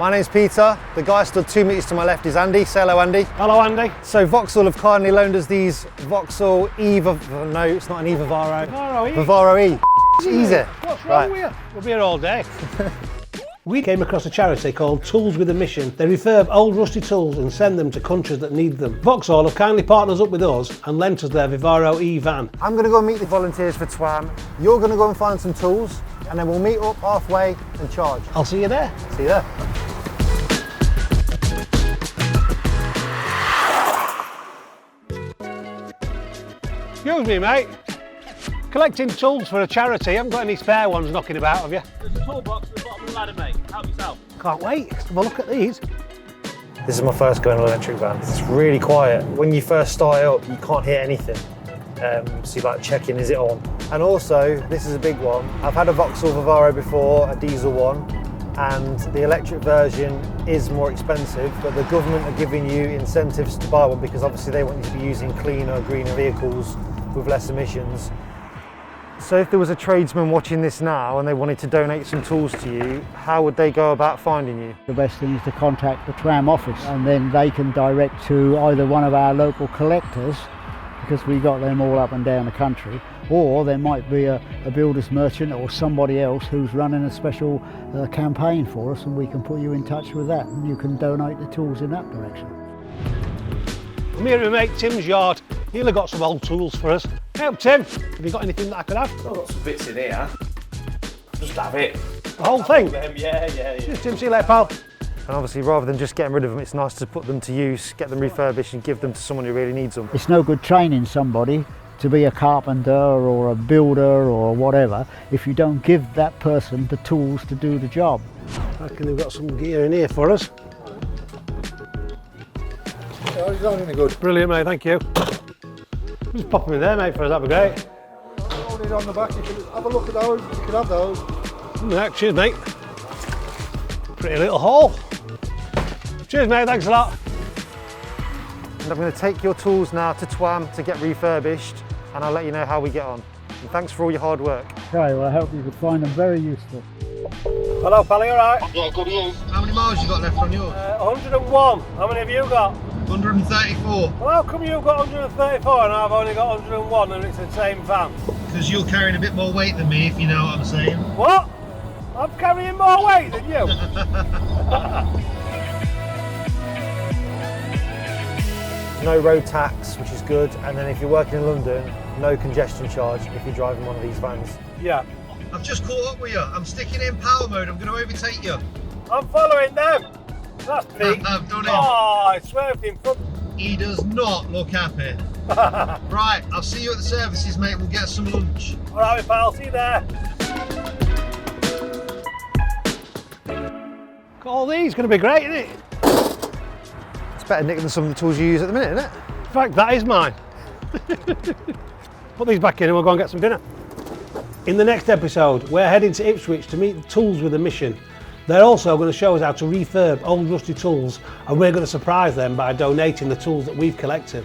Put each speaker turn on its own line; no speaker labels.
My name's Peter. The guy stood 2 metres to my left is Andy. Say hello, Andy.
Hello, Andy.
So Vauxhall have kindly loaned us these Vauxhall no, it's not an Vivaro.
Vivaro-e.
Vivaro-e. It's easy.
What's wrong with you? We'll be here all day. We came across a charity called Tools with a Mission. They refurb old rusty tools and send them to countries that need them. Vauxhall have kindly partnered up with us and lent us their Vivaro-e van.
I'm going to go and meet the volunteers for TWAM. You're going to go and find some tools, and then we'll meet up halfway and charge.
I'll see you there.
See you there.
Excuse me, mate. Collecting tools for a charity. Haven't got any spare ones knocking about, have you?
There's a toolbox at the bottom of the ladder, mate. Help yourself.
Can't wait. Let's have a look at these.
This is my first going electric van. It's really quiet. When you first start it up, you can't hear anything. So you're like checking, is it on? And also, this is a big one. I've had a Vauxhall Vivaro before, a diesel one, and the electric version is more expensive, but the government are giving you incentives to buy one because obviously they want you to be using cleaner, greener vehicles with less emissions. So if there was a tradesman watching this now and they wanted to donate some tools to you, how would they go about finding you?
The best thing is to contact the TWAM office, and then they can direct to either one of our local collectors, because we got them all up and down the country, or there might be a builder's merchant or somebody else who's running a special campaign for us, and we can put you in touch with that and you can donate the tools in that direction.
I'm here at my mate Tim's yard. He'll have got some old tools for us. Help, Tim. Have you got anything that I could have?
I've got some bits in here. Just have it.
The whole thing?
Yeah.
Cheers, Tim. See you later, pal.
And obviously, rather than just getting rid of them, it's nice to put them to use, get them refurbished and give them to someone who really needs them.
It's no good training somebody to be a carpenter or a builder or whatever if you don't give that person the tools to do the job.
I reckon they've got some gear in here for us.
Oh, he's not any good.
Brilliant, mate. Thank you. Just pop them in there, mate, for us. That'd be great.
Hold it on the back. You can have a look at those. You can have those.
Yeah, cheers, mate. Pretty little haul. Cheers, mate. Thanks a lot.
And I'm going to take your tools now to TWAM to get refurbished, and I'll let you know how we get on. And thanks for all your hard work.
Okay, well I hope you could find them very useful.
Hello, pal. You all right?
Yeah, good news.
How many miles you got left on yours?
101. How many have you got?
134.
Well, how come you've got 134 and I've only got 101 and it's the same van?
Because you're carrying a bit more weight than me, if you know what I'm saying.
What? I'm carrying more weight than you?
No road tax, which is good, and then if you're working in London, no congestion charge if you're driving one of these vans.
Yeah.
I've just caught up with you. I'm sticking in power mode. I'm going to overtake you.
I'm following them. That's Pete.
I've done it.
Oh, I swerved in front.
He does not look happy. Right, I'll see you at the services, mate. We'll get some lunch.
All right, pal. See you there. Got all these. Going to be great, isn't it?
It's better, Nick, than some of the tools you use at the minute, isn't it?
In fact, that is mine. Put these back in and we'll go and get some dinner. In the next episode, we're heading to Ipswich to meet Tools with a Mission. They're also going to show us how to refurb old rusty tools, and we're going to surprise them by donating the tools that we've collected.